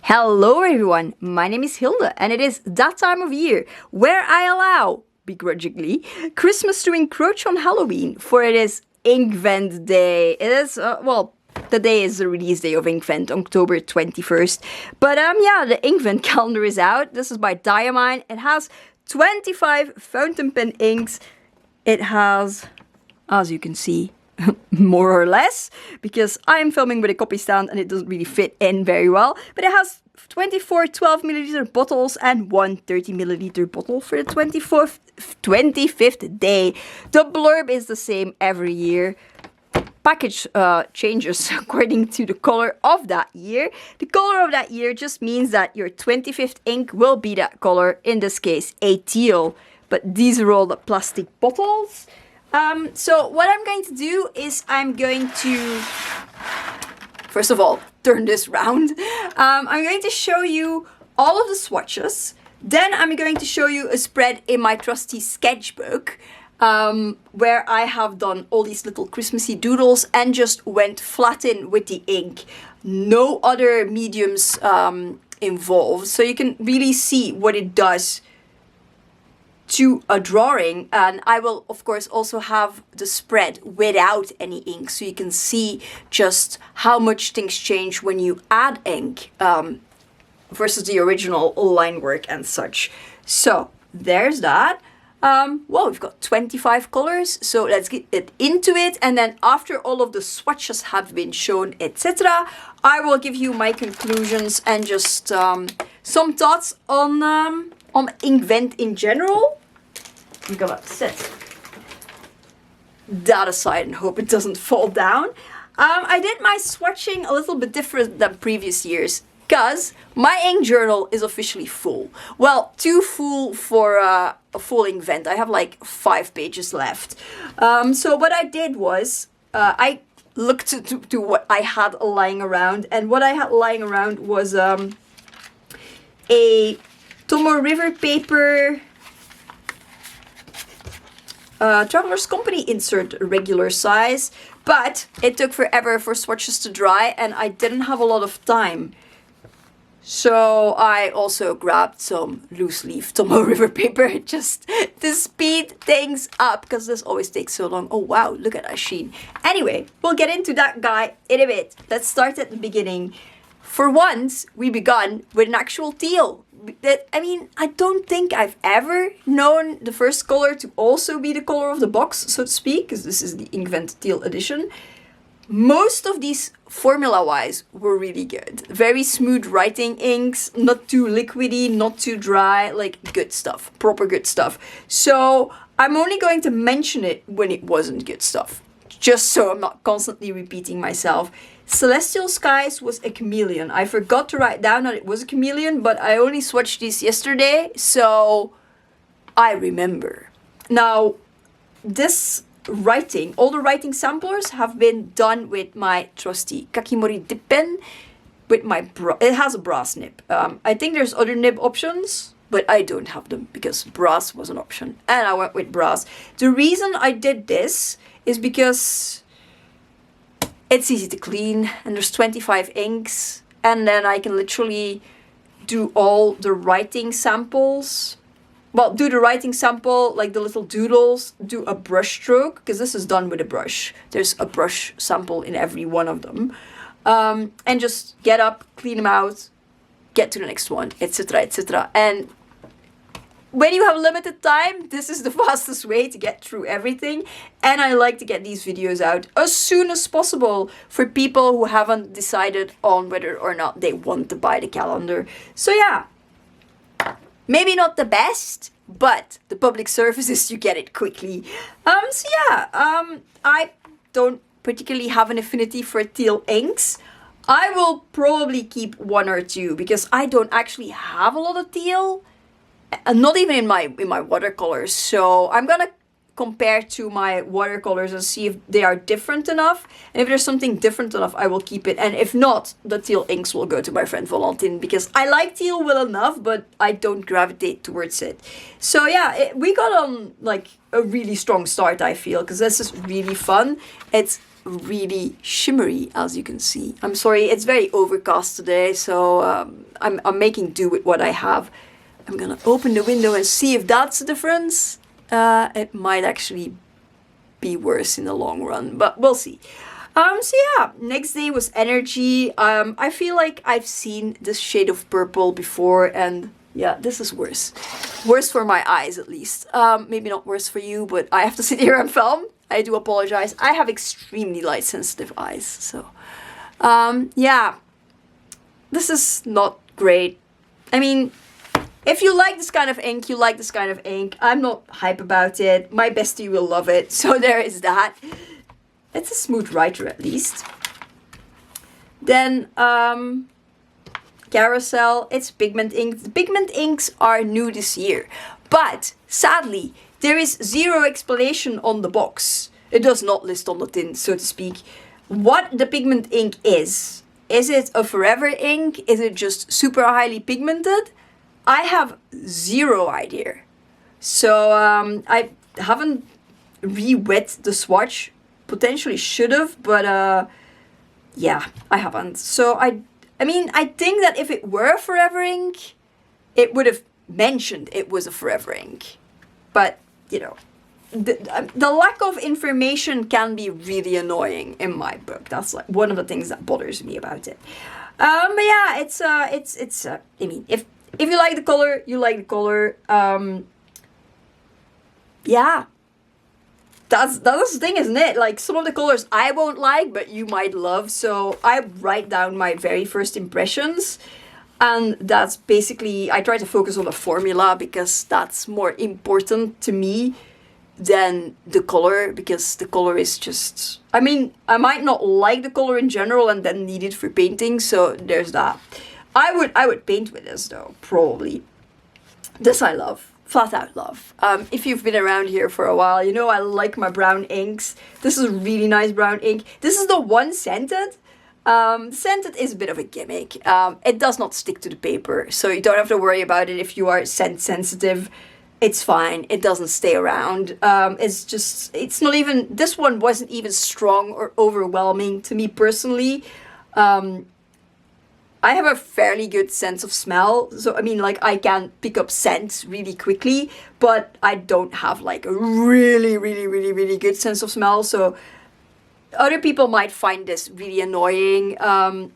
Hello everyone, my name is Hilda and it is that time of year where I allow, begrudgingly, Christmas to encroach on Halloween, for it is Inkvent Day. It is, the day is the release day of Inkvent, October 21st. But yeah, the Inkvent calendar is out. This is by Diamine. It has 25 fountain pen inks. It has, as you can see, more or less, because I'm filming with a copy stand and it doesn't really fit in very well, but it has 24 12ml bottles and one 30ml bottle for the 25th day. The blurb is the same every year. Package changes according to the color of that year. The color of that year just means that your 25th ink will be that color, in this case a teal, but these are all the plastic bottles. So what I'm going to do is I'm going to, first of all, turn this round. I'm going to show you all of the swatches. Then I'm going to show you a spread in my trusty sketchbook, where I have done all these little Christmassy doodles and just went flat in with the ink. No other mediums involved. So you can really see what it does to a drawing, and I will of course also have the spread without any ink, so you can see just how much things change when you add ink versus the original line work and such. So there's that. Well, we've got 25 colors, so let's get it into it, and then after all of the swatches have been shown, etc., I will give you my conclusions and just some thoughts on Inkvent in general. I'm gonna set that aside and hope it doesn't fall down. I did my swatching a little bit different than previous years, because my ink journal is officially full. Well, too full for a full Inkvent. I have like 5 pages left. So what I did was, I looked to what I had lying around, and what I had lying around was a Tomoe River paper, Traveler's Company insert regular size, but it took forever for swatches to dry and I didn't have a lot of time. So I also grabbed some loose leaf Tomoe River paper just to speed things up, because this always takes so long. Oh wow, look at that sheen. Anyway, we'll get into that guy in a bit. Let's start at the beginning. For once, we begun with an actual teal. I don't think I've ever known the first color to also be the color of the box, so to speak, because this is the Inkvent Teal edition. Most of these, formula-wise, were really good. Very smooth writing inks, not too liquidy, not too dry, like good stuff, proper good stuff. So I'm only going to mention it when it wasn't good stuff, just so I'm not constantly repeating myself. Celestial Skies was a chameleon. I forgot to write down that it was a chameleon, but I only swatched these yesterday, so I remember. Now, this writing, all the writing samplers have been done with my trusty Kakimori dip pen, with my it has a brass nib. I think there's other nib options, but I don't have them because brass was an option, and I went with brass. The reason I did this is because it's easy to clean, and there's 25 inks, and then I can literally do all the writing samples. Well, do the writing sample, like the little doodles, do a brush stroke, because this is done with a brush. There's a brush sample in every one of them. And just get up, clean them out, get to the next one, etc., etc. And when you have limited time, this is the fastest way to get through everything. And I like to get these videos out as soon as possible for people who haven't decided on whether or not they want to buy the calendar. So yeah, maybe not the best, but the public service is you get it quickly. So yeah, I don't particularly have an affinity for teal inks. I will probably keep 1 or 2 because I don't actually have a lot of teal. And not even in my watercolors, so I'm gonna compare to my watercolors and see if they are different enough, and if there's something different enough I will keep it, and if not, the teal inks will go to my friend Valentin, because I like teal well enough, but I don't gravitate towards it. So yeah, we got on like a really strong start, I feel, because this is really fun. It's really shimmery, as you can see. I'm sorry, it's very overcast today, so I'm making do with what I have. I'm gonna open the window and see if that's the difference. It might actually be worse in the long run, but we'll see. So yeah, next day was energy. I feel like I've seen this shade of purple before, and yeah, this is worse. Worse for my eyes, at least. Maybe not worse for you, but I have to sit here and film. I do apologize. I have extremely light sensitive eyes, so yeah, this is not great. I mean, if you like this kind of ink, you like this kind of ink. I'm not hype about it. My bestie will love it, so there is that. It's a smooth writer, at least. Then Carousel, it's pigment ink. The pigment inks are new this year, but sadly there is zero explanation on the box. It does not list on the tin, so to speak, what the pigment ink is. Is it a forever ink? Is it just super highly pigmented? I have zero idea. So I haven't re-wet the swatch. Potentially should have, but yeah, I haven't. So I mean, I think that if it were a forever ink, it would have mentioned it was a forever ink. But, you know, the lack of information can be really annoying in my book. That's like one of the things that bothers me about it. But yeah, it's I mean, if you like the color, you like the color. Yeah. That's the thing, isn't it? Like, some of the colors I won't like, but you might love. So I write down my very first impressions. And that's basically, I try to focus on the formula because that's more important to me than the color. Because the color is just, I mean, I might not like the color in general and then need it for painting. So there's that. I would paint with this though, probably. This I love. Flat out love. If you've been around here for a while, you know I like my brown inks. This is a really nice brown ink. This is the one scented. Scented is a bit of a gimmick. It does not stick to the paper, so you don't have to worry about it if you are scent sensitive. It's fine. It doesn't stay around. It's just, it's not even, this one wasn't even strong or overwhelming to me personally. I have a fairly good sense of smell. So, I mean, like, I can pick up scents really quickly, but I don't have, like, a really, really, really, really good sense of smell. So, other people might find this really annoying.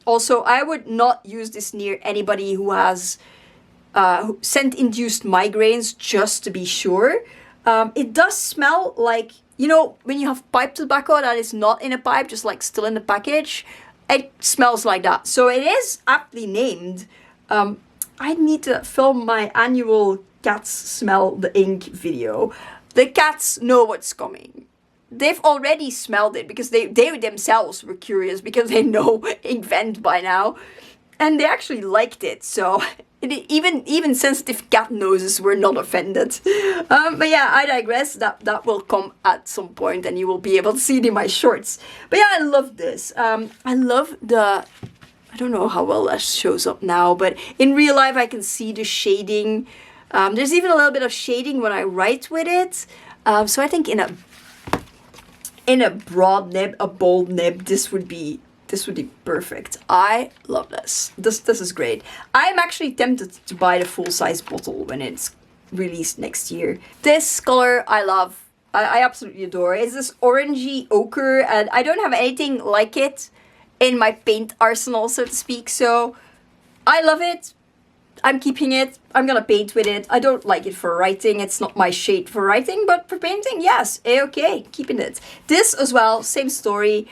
Also, I would not use this near anybody who has scent-induced migraines, just to be sure. It does smell like, you know, when you have pipe tobacco that is not in a pipe, just, like, still in the package. It smells like that. So it is aptly named. I need to film my annual cats smell the ink video. The cats know what's coming. They've already smelled it because they themselves were curious because they know Inkvent by now. And they actually liked it. So even sensitive cat noses were not offended. But yeah, I digress. That will come at some point and you will be able to see it in my shorts. But yeah, I love this. I love the, I don't know how well that shows up now, but in real life I can see the shading. There's even a little bit of shading when I write with it. So I think in a broad nib, a bold nib, this would be perfect. I love this. This is great. I'm actually tempted to buy the full-size bottle when it's released next year. This color I love. I absolutely adore. It's this orangey ochre, and I don't have anything like it in my paint arsenal, so to speak. So I love it. I'm keeping it. I'm gonna paint with it. I don't like it for writing. It's not my shade for writing, but for painting, yes, okay, keeping it. This as well, same story.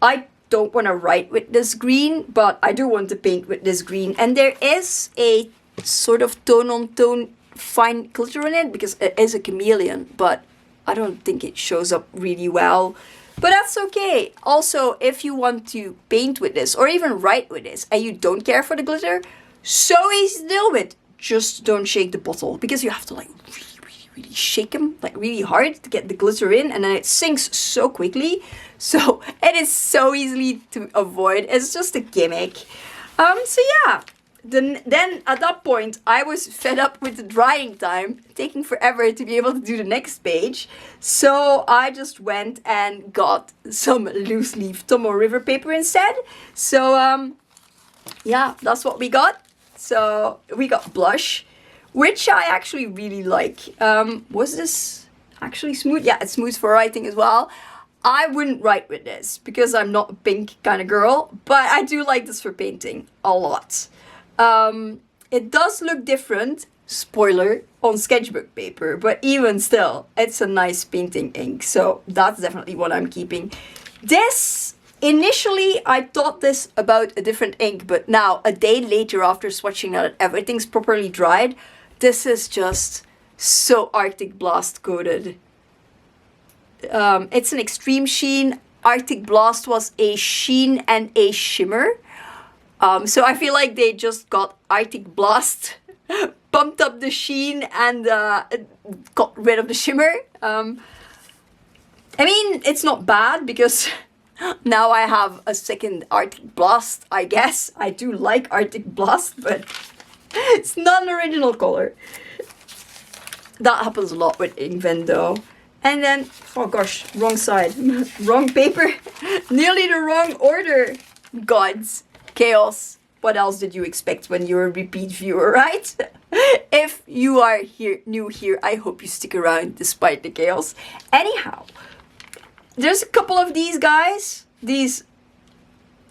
I don't want to write with this green, but I do want to paint with this green. And there is a sort of tone-on-tone fine glitter in it because it is a chameleon, but I don't think it shows up really well. But that's okay. Also, if you want to paint with this or even write with this and you don't care for the glitter, so easy to deal with. Just don't shake the bottle because you have to like really shake them like really hard to get the glitter in, and then it sinks so quickly. So it is so easily to avoid. It's just a gimmick. So yeah, then at that point, I was fed up with the drying time, taking forever to be able to do the next page. So I just went and got some loose leaf Tomoe River paper instead. So yeah, that's what we got. So we got blush, which I actually really like. Was this actually smooth? Yeah, it's smooth for writing as well. I wouldn't write with this because I'm not a pink kind of girl, but I do like this for painting a lot. It does look different, spoiler, on sketchbook paper, but even still, it's a nice painting ink, so that's definitely what I'm keeping. This, initially, I thought this about a different ink, but now, a day later after swatching that everything's properly dried, this is just so Arctic Blast coated. It's an extreme sheen. Arctic Blast was a sheen and a shimmer. So I feel like they just got Arctic Blast, pumped up the sheen, and got rid of the shimmer. I mean, it's not bad because now I have a second Arctic Blast, I guess. I do like Arctic Blast, but it's not an original color. That happens a lot with Inkvent though. And then, oh gosh, wrong side, wrong paper, nearly the wrong order. Gods, chaos. What else did you expect when you're a repeat viewer, right? If you are new here, I hope you stick around despite the chaos. Anyhow, there's a couple of these guys, these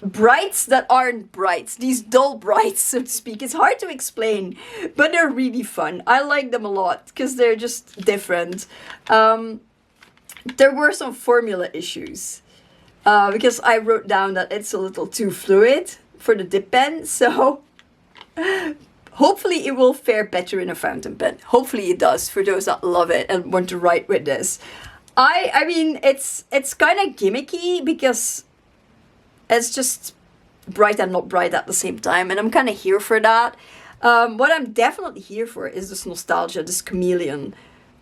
brights that aren't brights, these dull brights, so to speak. It's hard to explain, but they're really fun. I like them a lot because they're just different. There were some formula issues because I wrote down that it's a little too fluid for the dip pen, so hopefully it will fare better in a fountain pen. Hopefully it does for those that love it and want to write with this. I mean, it's kind of gimmicky because it's just bright and not bright at the same time, and I'm kind of here for that. What I'm definitely here for is this nostalgia, this chameleon.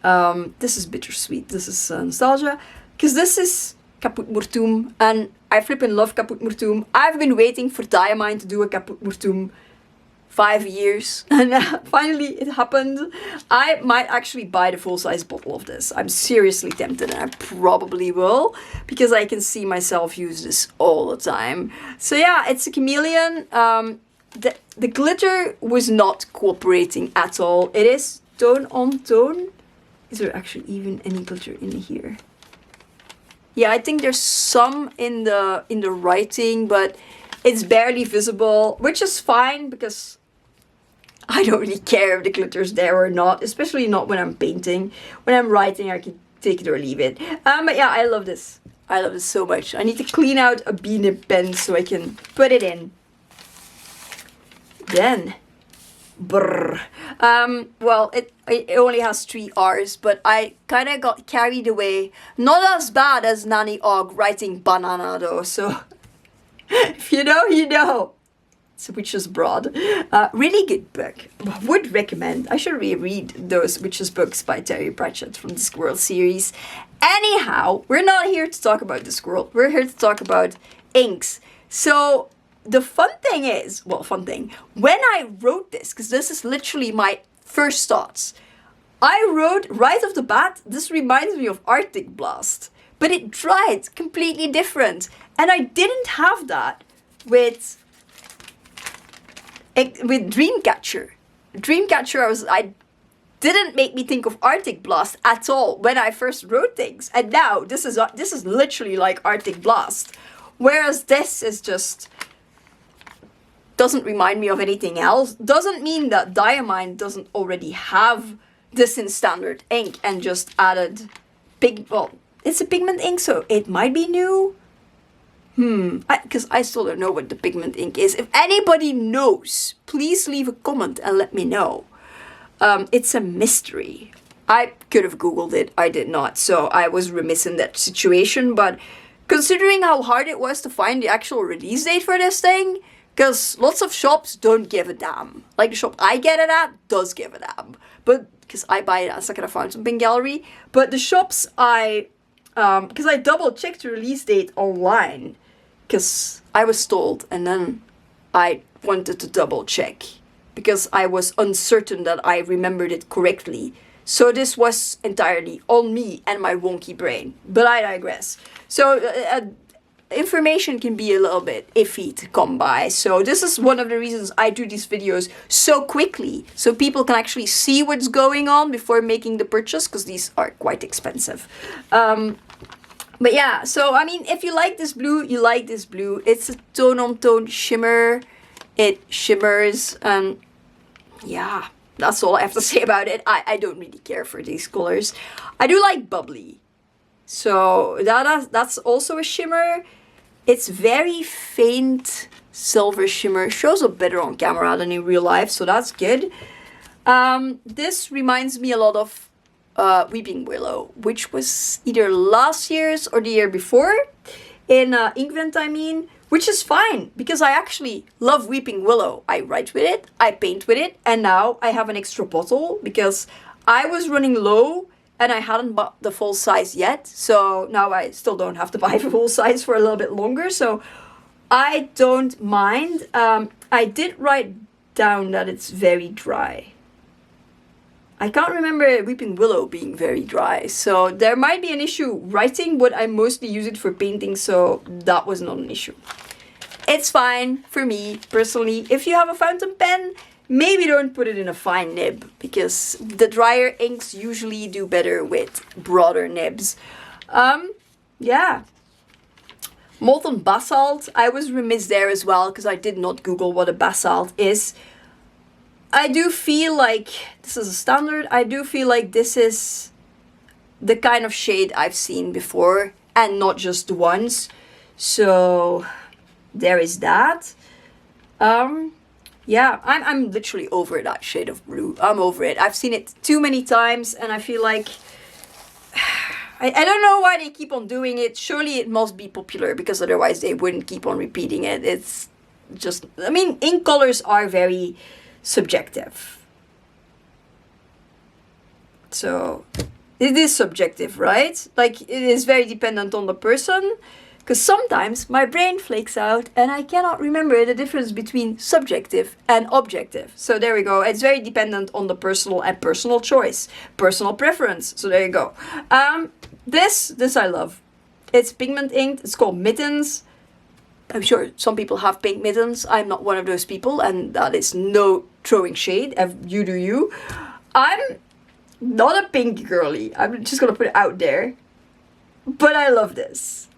This is bittersweet. This is nostalgia, because this is Caput Mortuum, and I flippin' love Caput Mortuum. I've been waiting for Diamine to do a Caput Mortuum 5 years, and finally it happened. I might actually buy the full-size bottle of this. I'm seriously tempted, and I probably will, because I can see myself use this all the time. So yeah, it's a chameleon. The glitter was not cooperating at all. It is tone on tone. Is there actually even any glitter in here? Yeah, I think there's some in the writing, but it's barely visible, which is fine because I don't really care if the glitter's there or not, especially not when I'm painting. When I'm writing, I can take it or leave it. But yeah, I love this. I love this so much. I need to clean out a B-nib pen so I can put it in. Then, brrr. Well, it only has 3 R's, but I kind of got carried away. Not as bad as Nanny Og writing banana though, so if you know, you know. It's Witch's Broad. Really good book. Would recommend. I should reread those Witch's books by Terry Pratchett from the Squirrel series. Anyhow, we're not here to talk about the squirrel. We're here to talk about inks. So the fun thing is, well, when I wrote this, because this is literally my first thoughts, I wrote right off the bat, this reminds me of Arctic Blast, but it dried completely different. And I didn't have that with Dreamcatcher. I didn't make me think of Arctic Blast at all when I first wrote things. And now this is literally like Arctic Blast. Whereas this is just doesn't remind me of anything else. Doesn't mean that Diamine doesn't already have this in standard ink and just added well, it's a pigment ink, so it might be new. Because I still don't know what the pigment ink is. If anybody knows, please leave a comment and let me know. It's a mystery. I could have Googled it, I did not, so I was remiss in that situation, but considering how hard it was to find the actual release date for this thing, because lots of shops don't give a damn. Like the shop I get it at does give a damn. But, because I buy it at Sakura Fountain Pen Gallery, but the shops because I double checked the release date online, because I was told, and then I wanted to double check because I was uncertain that I remembered it correctly. So this was entirely on me and my wonky brain, but I digress. So information can be a little bit iffy to come by. So this is one of the reasons I do these videos so quickly, so people can actually see what's going on before making the purchase, because these are quite expensive. But yeah, so I mean, if you like this blue, you like this blue. It's a tone-on-tone shimmer. It shimmers, and yeah, that's all I have to say about it. I don't really care for these colors. I do like bubbly. So that's also a shimmer. It's very faint silver shimmer. Shows up better on camera than in real life, so that's good. This reminds me a lot of Weeping Willow, which was either last year's or the year before in Inkvent, I mean, which is fine because I actually love Weeping Willow. I write with it, I paint with it, and now I have an extra bottle because I was running low and I hadn't bought the full size yet. So now I still don't have to buy the full size for a little bit longer. So I don't mind. I did write down that it's very dry. I can't remember Weeping Willow being very dry, so there might be an issue writing, but I mostly use it for painting, so that was not an issue. It's fine for me, personally. If you have a fountain pen, maybe don't put it in a fine nib, because the drier inks usually do better with broader nibs. Yeah. Molten basalt, I was remiss there as well, because I did not Google what a basalt is. I do feel like this is a standard. I do feel like this is the kind of shade I've seen before and not just once. So there is that. Yeah, I'm literally over that shade of blue. I'm over it. I've seen it too many times and I feel like I don't know why they keep on doing it. Surely it must be popular because otherwise they wouldn't keep on repeating it. It's just, I mean, ink colors are very subjective. So it is subjective, right? Like it is very dependent on the person, because sometimes my brain flakes out and I cannot remember the difference between subjective and objective. So there we go. It's very dependent on the personal and personal choice, personal preference. So there you go. This I love. It's pigment inked. It's called Mittens. I'm sure some people have pink mittens. I'm not one of those people, and that is no throwing shade. You do you. I'm not a pink girly. I'm just gonna put it out there. But I love this.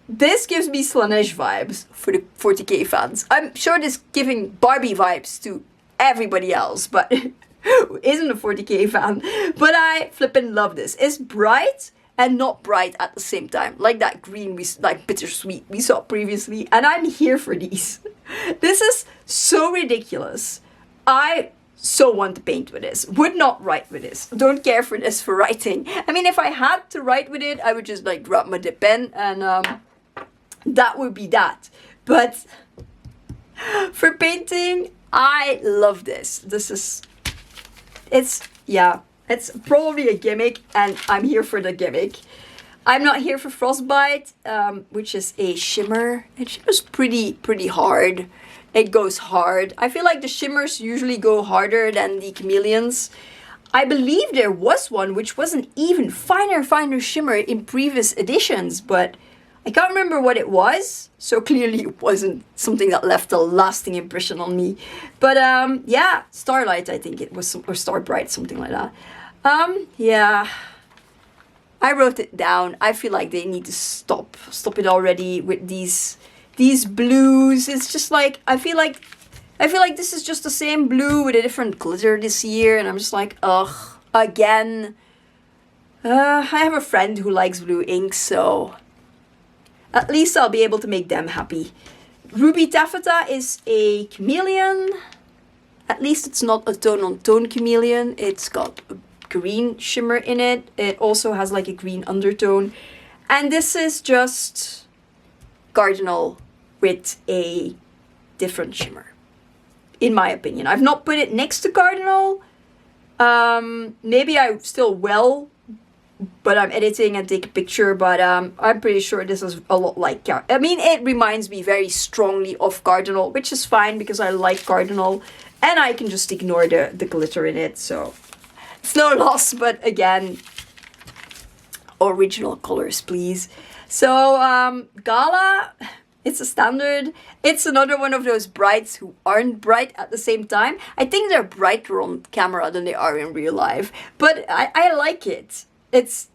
This gives me Slanesh vibes for the 40k fans. I'm sure this is giving Barbie vibes to everybody else, but who isn't a 40k fan. But I flippin' love this. It's bright and not bright at the same time, like that green, like bittersweet we saw previously, and I'm here for these. This is so ridiculous. I so want to paint with this, would not write with this, don't care for this for writing. I mean, if I had to write with it, I would just like grab my dip pen and that would be that. But for painting, I love this. It's probably a gimmick, and I'm here for the gimmick. I'm not here for Frostbite, which is a shimmer. It shimmers pretty hard. It goes hard. I feel like the shimmers usually go harder than the chameleons. I believe there was one which was an even finer shimmer in previous editions, but I can't remember what it was. So clearly it wasn't something that left a lasting impression on me. But yeah, Starlight, I think it was, or Starbright, something like that. Yeah, I wrote it down. I feel like they need to stop it already with these blues. It's just like, I feel like this is just the same blue with a different glitter this year, and I'm just like, ugh, again. I have a friend who likes blue ink, so at least I'll be able to make them happy. Ruby Taffeta is a chameleon. At least it's not a tone-on-tone chameleon. It's got a green shimmer in it. It also has like a green undertone. And this is just Cardinal with a different shimmer, in my opinion. I've not put it next to Cardinal. Maybe I still will but I'm editing and take a picture, but I'm pretty sure this is a lot like, I mean, it reminds me very strongly of Cardinal, which is fine because I like Cardinal, and I can just ignore the glitter in it, so it's no loss. But again, original colors, please. So Gala, it's a standard. It's another one of those brights who aren't bright at the same time. I think they're brighter on camera than they are in real life, but I like it. It's,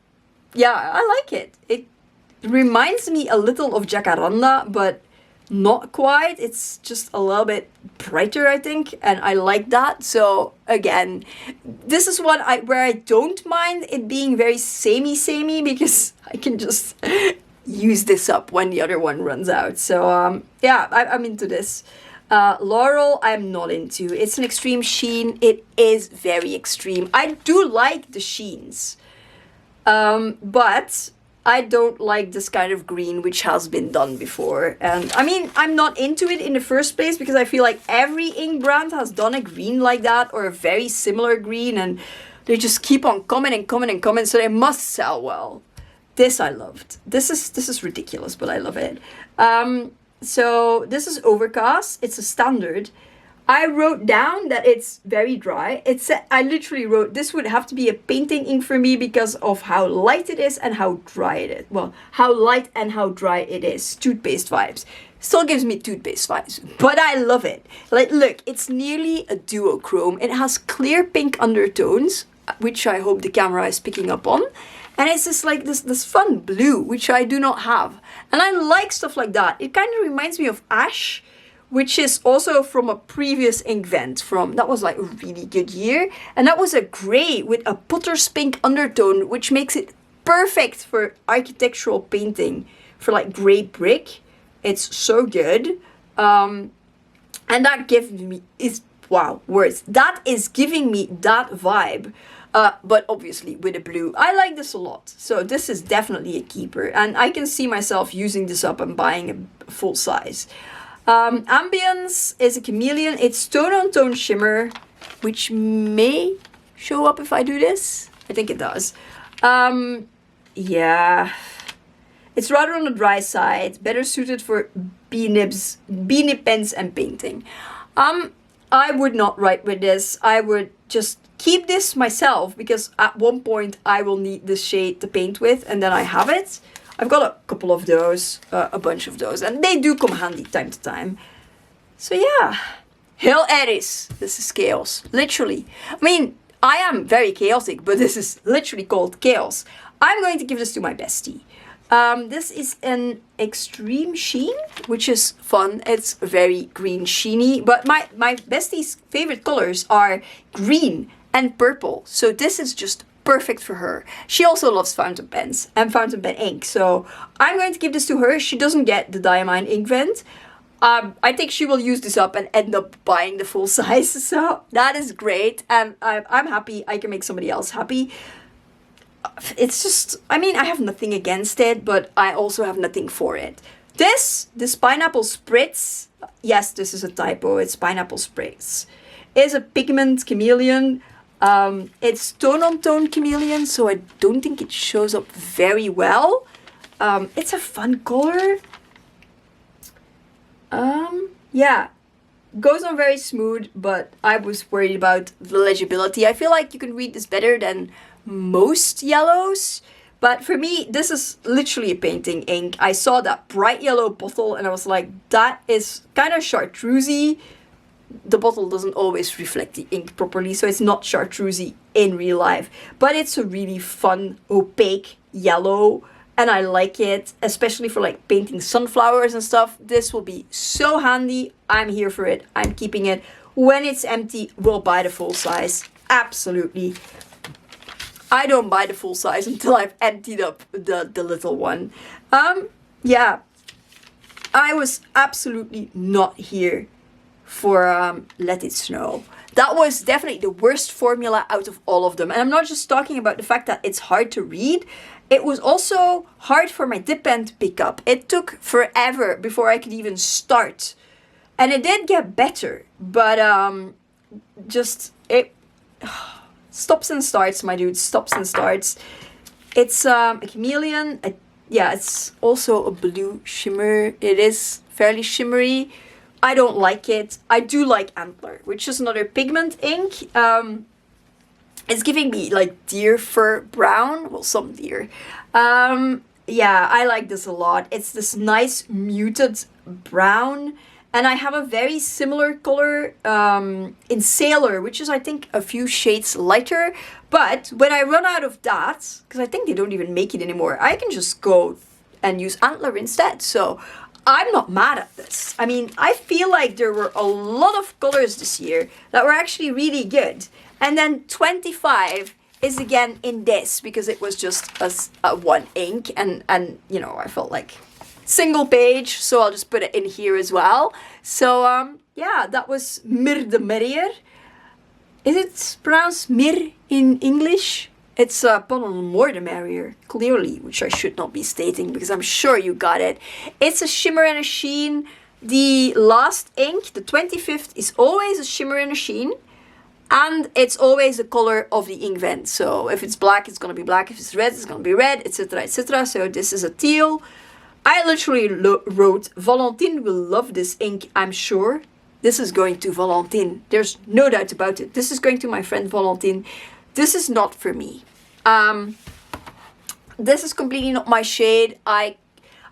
yeah, I like it. It reminds me a little of Jacaranda, but not quite. It's just a little bit brighter, I think, and I like that. So again, this is one where I don't mind it being very samey because I can just use this up when the other one runs out. So yeah, I'm into this. Laurel, I'm not into. It's an extreme sheen. It is very extreme. I do like the sheens, but I don't like this kind of green which has been done before. And I mean, I'm not into it in the first place because I feel like every ink brand has done a green like that, or a very similar green, and they just keep on coming and coming and coming, so they must sell well. This I loved. This is ridiculous, but I love it. So this is Overcast. It's a standard. I wrote down that it's very dry. I literally wrote, this would have to be a painting ink for me because of how light it is and how dry it is. Well, how light and how dry it is. Toothpaste vibes. Still gives me toothpaste vibes, but I love it. Like, look, it's nearly a duochrome. It has clear pink undertones, which I hope the camera is picking up on. And it's just like this fun blue, which I do not have. And I like stuff like that. It kind of reminds me of Ash, which is also from a previous Inkvent that was like a really good year. And that was a gray with a potter's pink undertone, which makes it perfect for architectural painting, for like gray brick. It's so good. And that gives me, wow, words. That is giving me that vibe. But obviously with a blue. I like this a lot. So this is definitely a keeper. And I can see myself using this up and buying a full size. Ambience is a chameleon. It's tone on tone shimmer, which may show up if I do this. I think it does. Yeah. It's rather on the dry side. Better suited for B-nib pens and painting. I would not write with this. I would just keep this myself because at one point I will need this shade to paint with, and then I have it. I've got a couple of those, a bunch of those, and they do come handy time to time. So yeah, Hill Eris. This is chaos, literally. I mean, I am very chaotic, but this is literally called chaos. I'm going to give this to my bestie. This is an extreme sheen, which is fun. It's very green sheeny, but my bestie's favorite colors are green and purple. So this is just perfect for her. She also loves fountain pens and fountain pen ink. So I'm going to give this to her. She doesn't get the Diamine Inkvent. I think she will use this up and end up buying the full size. So that is great. And I'm happy. I can make somebody else happy. It's just, I mean, I have nothing against it, but I also have nothing for it. This pineapple spritz, yes, this is a typo, it's pineapple spritz, is a pigment chameleon. It's tone on tone chameleon, so I don't think it shows up very well. It's a fun color. Yeah, goes on very smooth, but I was worried about the legibility. I feel like you can read this better than most yellows, but for me this is literally a painting ink. I saw that bright yellow bottle and I was like, that is kind of chartreusey. The bottle doesn't always reflect the ink properly, so it's not chartreusey in real life, but it's a really fun opaque yellow and I like it, especially for like painting sunflowers and stuff. This will be so handy. I'm here for it. I'm keeping it. When it's empty, we'll buy the full size. Absolutely. I don't buy the full size until I've emptied up the little one. Yeah, I was absolutely not here for Let It Snow. That was definitely the worst formula out of all of them. And I'm not just talking about the fact that it's hard to read. It was also hard for my dip pen to pick up. It took forever before I could even start. And it did get better, but just it... Stops and starts, my dude, stops and starts. It's a chameleon. Yeah, it's also a blue shimmer. It is fairly shimmery. I don't like it. I do like Antler, which is another pigment ink. It's giving me like deer fur brown. Well, some deer. Yeah, I like this a lot. It's this nice muted brown. And I have a very similar color in Sailor, which is, I think, a few shades lighter. But when I run out of that, because I think they don't even make it anymore, I can just go and use Antler instead. So I'm not mad at this. I mean, I feel like there were a lot of colors this year that were actually really good. And then 25 is again in this, because it was just a one ink. And you know, I felt like single page, so I'll just put it in here as well. So yeah, that was Mir de Merrier. Is it pronounced Mir in English? It's pardon, more the merrier, clearly, which I should not be stating because I'm sure you got it. It's a shimmer and a sheen. The last ink, the 25th, is always a shimmer and a sheen. And it's always the color of the Inkvent. So if it's black, it's going to be black. If it's red, it's going to be red, etc, etc. So this is a teal. I literally wrote, Valentine will love this ink, I'm sure. This is going to Valentine. There's no doubt about it. This is going to my friend Valentine. This is not for me. This is completely not my shade. I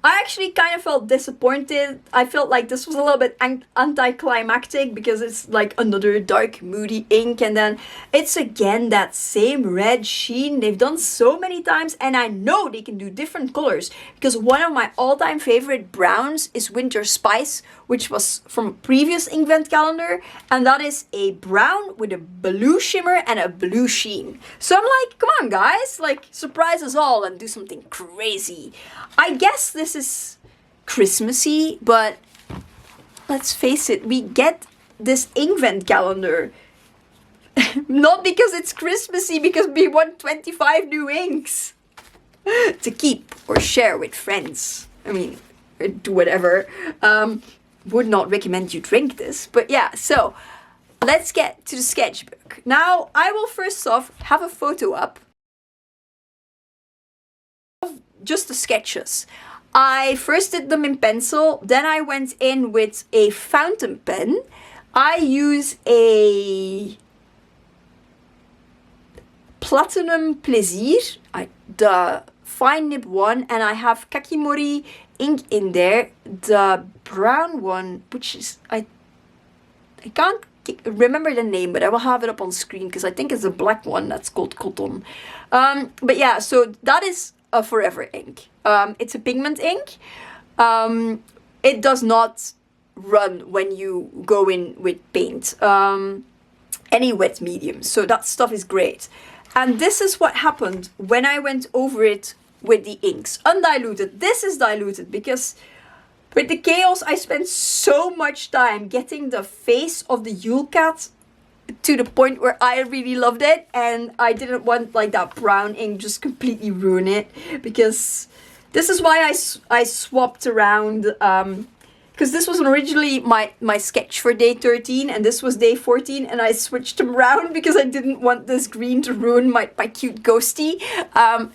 actually kind of felt disappointed. I felt like this was a little bit anticlimactic because it's like another dark, moody ink. And then it's again that same red sheen they've done so many times. And I know they can do different colors because one of my all-time favorite browns is Winter Spice, which was from a previous Inkvent calendar. And that is a brown with a blue shimmer and a blue sheen. So I'm like, come on, guys, like surprise us all and do something crazy. I guess this is Christmassy, but let's face it, we get this Inkvent calendar not because it's Christmassy, because we want 25 new inks to keep or share with friends. I mean, do whatever. Would not recommend you drink this, but yeah, so let's get to the sketchbook. Now, I will first off have a photo up of just the sketches. I first did them in pencil, then I went in with a fountain pen. I use a Platinum Plaisir, the fine nib one, and I have Kakimori ink in there, the brown one, which is, I can't remember the name, but I will have it up on screen because I think it's a black one that's called Cotton. But yeah, so that is a forever ink. It's a pigment ink. It does not run when you go in with paint, any wet medium, so that stuff is great. And this is what happened when I went over it with the inks. Undiluted. This is diluted because with the Chaos I spent so much time getting the face of the Yule Cat to the point where I really loved it, and I didn't want like that brown ink just completely ruin it, because this is why I swapped around, because this was originally my sketch for day 13 and this was day 14, and I switched them around because I didn't want this green to ruin my cute ghosty.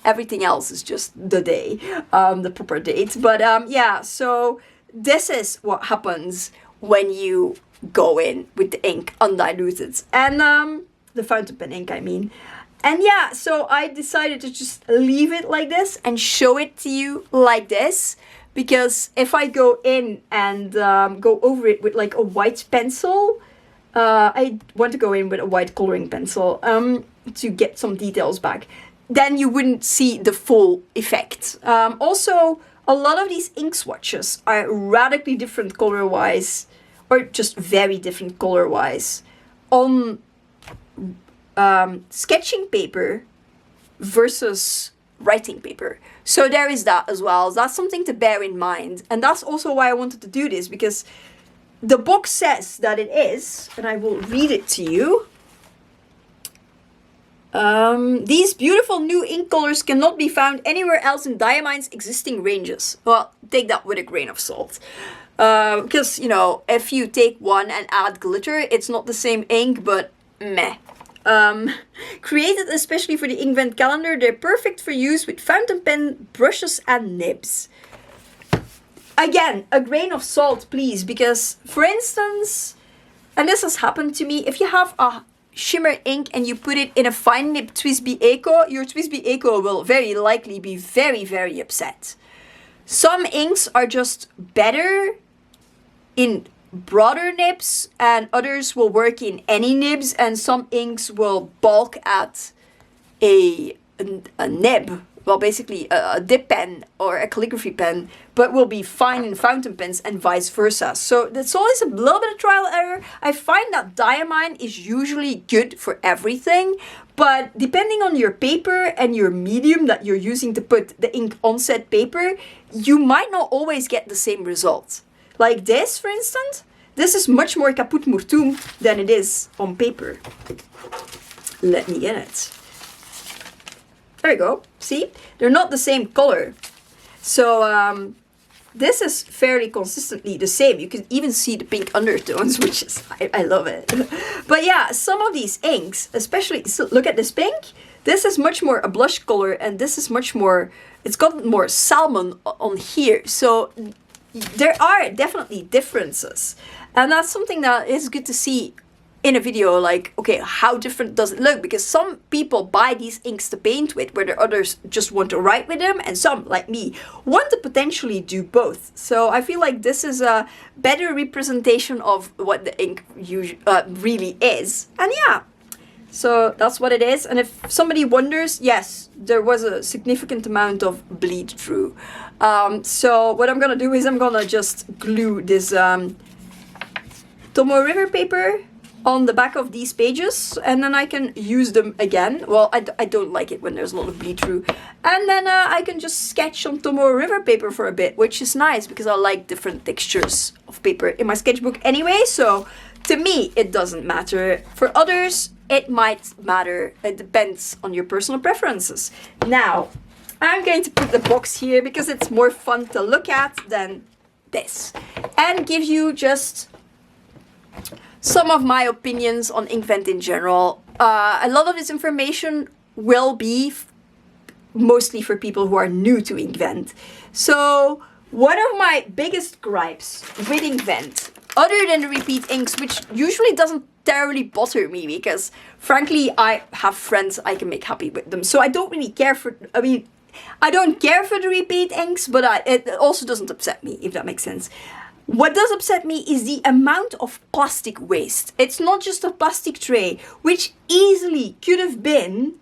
Everything else is just the day, the proper date. But yeah, so this is what happens when you go in with the ink undiluted, and the fountain pen ink, I mean. And yeah, so I decided to just leave it like this and show it to you like this, because if I go in and go over it with like a white pencil, I want to go in with a white coloring pencil to get some details back, then you wouldn't see the full effect. Also, a lot of these ink swatches are radically different color-wise, or just very different color-wise, on sketching paper versus writing paper. So there is that as well. That's something to bear in mind. And that's also why I wanted to do this, because the book says that it is, and I will read it to you. These beautiful new ink colors cannot be found anywhere else in Diamine's existing ranges. Well, take that with a grain of salt. Because, you know, if you take one and add glitter, it's not the same ink, but meh. Created especially for the Inkvent calendar, they're perfect for use with fountain pen, brushes and nibs. Again, a grain of salt, please, because, for instance, and this has happened to me, if you have a shimmer ink and you put it in a fine nib TWSBI Eco, your TWSBI Eco will very likely be very, very upset. Some inks are just better in broader nibs and others will work in any nibs, and some inks will balk at a nib, well, basically a dip pen or a calligraphy pen, but will be fine in fountain pens and vice versa. So that's always a little bit of trial error. I find that Diamine is usually good for everything, but depending on your paper and your medium that you're using to put the ink on said paper, you might not always get the same result. Like this, for instance, this is much more Caput Mortuum than it is on paper. Let me get it. There you go. See? They're not the same color. So this is fairly consistently the same. You can even see the pink undertones, which is, I love it. But yeah, some of these inks, especially, so look at this pink. This is much more a blush color and this is much more, it's got more salmon on here. So there are definitely differences. And that's something that is good to see in a video, like, okay, how different does it look? Because some people buy these inks to paint with, where the others just want to write with them, and some, like me, want to potentially do both. So I feel like this is a better representation of what the ink really is. And yeah, so that's what it is. And if somebody wonders, yes, there was a significant amount of bleed through. So what I'm gonna do is I'm gonna just glue this Tomoe River paper on the back of these pages, and then I can use them again. Well, I don't like it when there's a lot of bleed through. And then I can just sketch on Tomoe River paper for a bit, which is nice because I like different textures of paper in my sketchbook anyway. So to me, it doesn't matter. For others, it might matter. It depends on your personal preferences. Now, I'm going to put the box here because it's more fun to look at than this, and give you just some of my opinions on Inkvent in general. A lot of this information will be mostly for people who are new to Inkvent. So one of my biggest gripes with Inkvent, other than the repeat inks, which usually doesn't terribly bother me because frankly I have friends I can make happy with them, so I don't really care for, I don't care for the repeat inks, but it also doesn't upset me, if that makes sense. What does upset me is the amount of plastic waste. It's not just a plastic tray, which easily could have been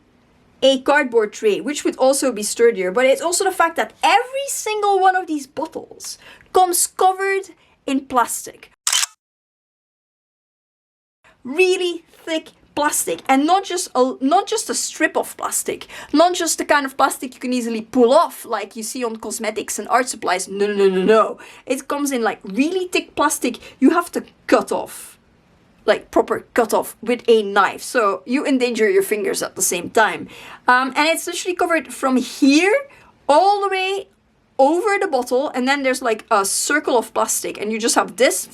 a cardboard tray, which would also be sturdier, but it's also the fact that every single one of these bottles comes covered in plastic. Really thick plastic, and not just a strip of plastic, not just the kind of plastic you can easily pull off like you see on cosmetics and art supplies. No. It comes in like really thick plastic you have to cut off, like proper cut off with a knife, so you endanger your fingers at the same time. And it's literally covered from here all the way over the bottle, and then there's like a circle of plastic, and you just have this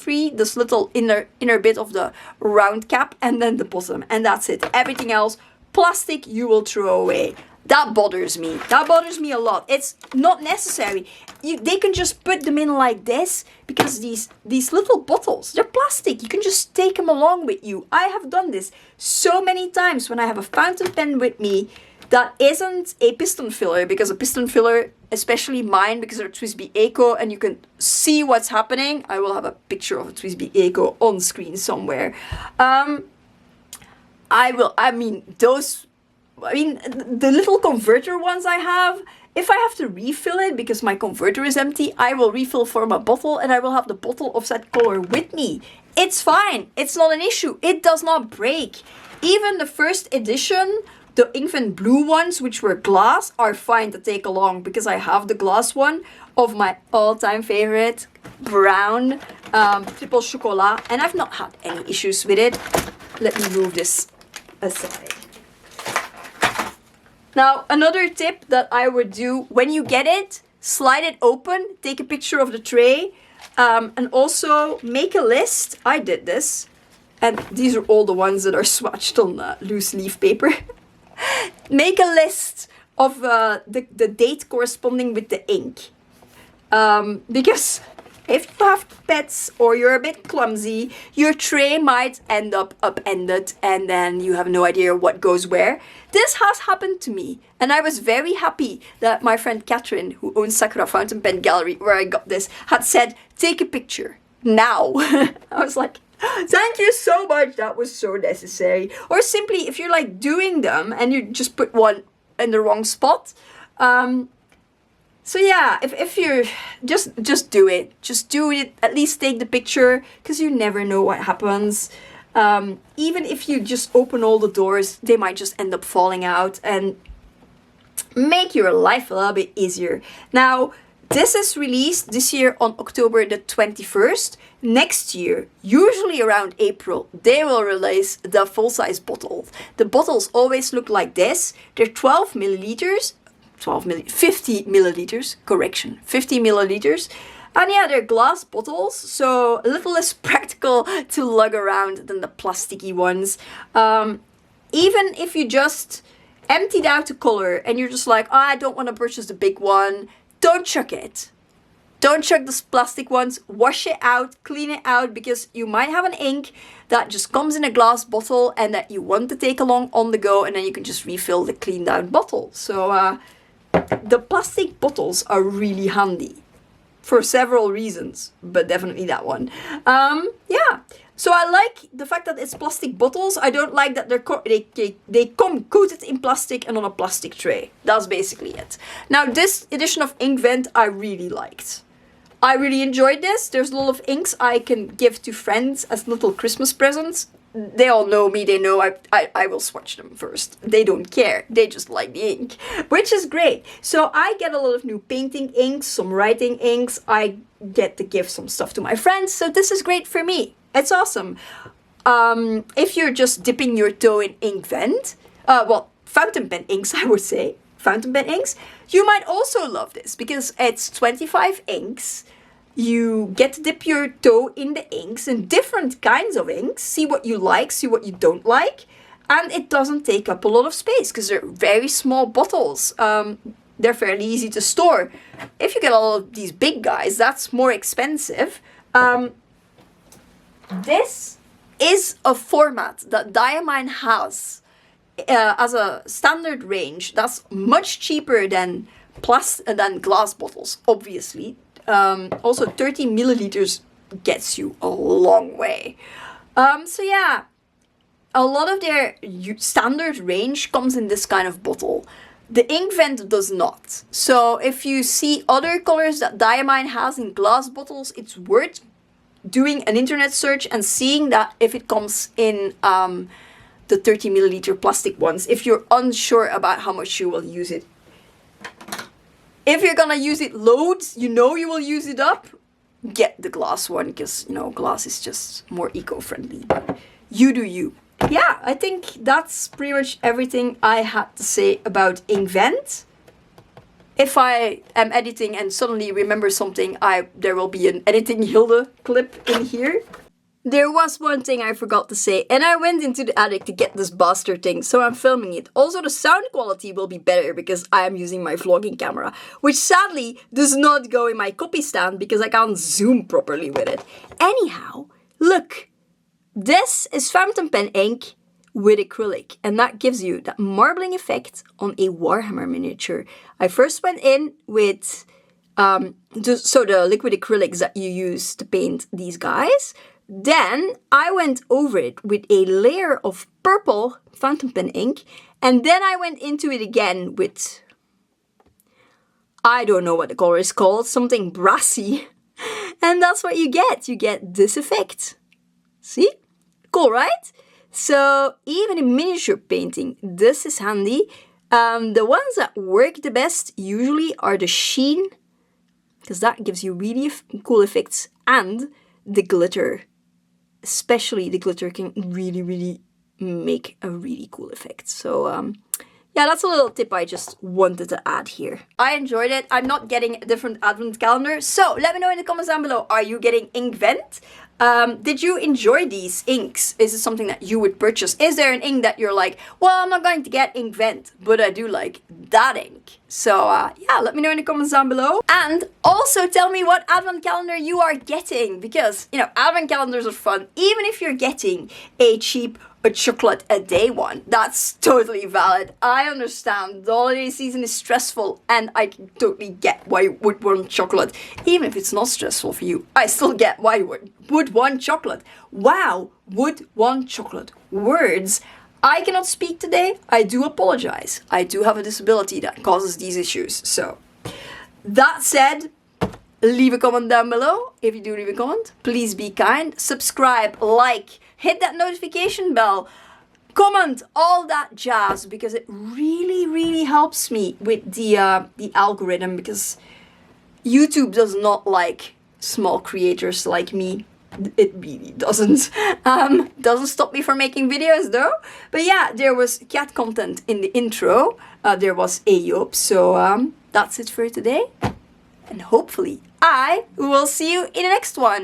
little inner bit of the round cap, and then the bottom, and that's it. Everything else, plastic, you will throw away. That bothers me. That bothers me a lot. It's not necessary. They can just put them in like this, because these little bottles, they're plastic. You can just take them along with you. I have done this so many times when I have a fountain pen with me that isn't a piston filler, because a piston filler, especially mine, because they're TWSBI Eco and you can see what's happening. I will have a picture of a TWSBI Eco on screen somewhere. The little converter ones I have, if I have to refill it because my converter is empty, I will refill from a bottle and I will have the bottle of that color with me. It's fine. It's not an issue. It does not break. Even the first edition, the Inkvent blue ones, which were glass, are fine to take along because I have the glass one of my all-time favorite, brown triple chocolat, and I've not had any issues with it. Let me move this aside. Now, another tip that I would do when you get it, slide it open, take a picture of the tray, and also make a list. I did this. and these are all the ones that are swatched on loose leaf paper. Make a list of the date corresponding with the ink. Because if you have pets or you're a bit clumsy, your tray might end up upended and then you have no idea what goes where. This has happened to me, and I was very happy that my friend Catherine, who owns Sakura Fountain Pen Gallery, where I got this, had said, take a picture now. I was like, thank you so much, that was so necessary. Or simply, if you're like doing them and you just put one in the wrong spot. So yeah, if you're, just do it. Just do it, at least take the picture, because you never know what happens. Even if you just open all the doors, they might just end up falling out and make your life a little bit easier. Now, this is released this year on October the 21st. Next year, usually around April, they will release the full-size bottles. The bottles always look like this. They're 12 milliliters, 50 milliliters, correction, 50 milliliters. And yeah, they're glass bottles, so a little less practical to lug around than the plasticky ones. Even if you just emptied out a color and you're just like, oh, I don't want to purchase the big one, don't chuck it. Don't chuck the plastic ones. Wash it out, clean it out, because you might have an ink that just comes in a glass bottle and that you want to take along on the go, and then you can just refill the cleaned out bottle. So the plastic bottles are really handy for several reasons, but definitely that one. Yeah. So I like the fact that it's plastic bottles. I don't like that they come coated in plastic and on a plastic tray. That's basically it. Now, this edition of Inkvent I really liked. I really enjoyed this. There's a lot of inks I can give to friends as little Christmas presents. They all know me, they know I will swatch them first. They don't care, they just like the ink, which is great. So I get a lot of new painting inks, some writing inks. I get to give some stuff to my friends, so this is great for me. It's awesome. If you're just dipping your toe in Inkvent, well, fountain pen inks, I would say, fountain pen inks, you might also love this because it's 25 inks. You get to dip your toe in the inks, in different kinds of inks, see what you like, see what you don't like, and it doesn't take up a lot of space because they're very small bottles. They're fairly easy to store. If you get all of these big guys, that's more expensive. This is a format that Diamine has as a standard range that's much cheaper than glass bottles, obviously. Also 30 milliliters gets you a long way. So yeah, a lot of their standard range comes in this kind of bottle. The Inkvent does not. So if you see other colors that Diamine has in glass bottles, it's worth doing an internet search and seeing that if it comes in the 30 milliliter plastic ones, if you're unsure about how much you will use it. If you're gonna use it loads, you know you will use it up, get the glass one, because, you know, glass is just more eco-friendly. But you do you. Yeah, I think that's pretty much everything I had to say about Inkvent. If I am editing and suddenly remember something, there will be an Editing Hilde clip in here. There was one thing I forgot to say, and I went into the attic to get this bastard thing, so I'm filming it. Also, the sound quality will be better because I am using my vlogging camera, which sadly does not go in my copy stand because I can't zoom properly with it. Anyhow, look, this is fountain pen ink with acrylic, and that gives you that marbling effect on a Warhammer miniature. I first went in with the liquid acrylics that you use to paint these guys. Then I went over it with a layer of purple fountain pen ink, and then I went into it again with, I don't know what the color is called, something brassy, and that's what you get. You get this effect. See? Cool, right? So even in miniature painting, this is handy. The ones that work the best usually are the sheen, because that gives you really cool effects, and the glitter. Especially the glitter can really, really make a really cool effect. So yeah, that's a little tip I just wanted to add here. I enjoyed it. I'm not getting a different advent calendar. So let me know in the comments down below, are you getting Inkvent? Did you enjoy these inks? Is it something that you would purchase? Is there an ink that you're like, well, I'm not going to get Inkvent, but I do like that ink? So yeah, let me know in the comments down below. And also tell me what advent calendar you are getting, because, you know, advent calendars are fun, even if you're getting a cheap chocolate a day one. That's totally valid. I understand the holiday season is stressful, and I can totally get why you would want chocolate. Even if it's not stressful for you, I still get why you would want chocolate. Wow, would want chocolate. Words. I cannot speak today. I do apologize. I do have a disability that causes these issues. So that said, leave a comment down below. If you do leave a comment, please be kind. Subscribe, like, hit that notification bell, comment, all that jazz, because it really, really helps me with the algorithm, because YouTube does not like small creators like me. It really doesn't. Doesn't stop me from making videos though. But yeah, there was cat content in the intro. There was Ayob. So that's it for today. And hopefully I will see you in the next one.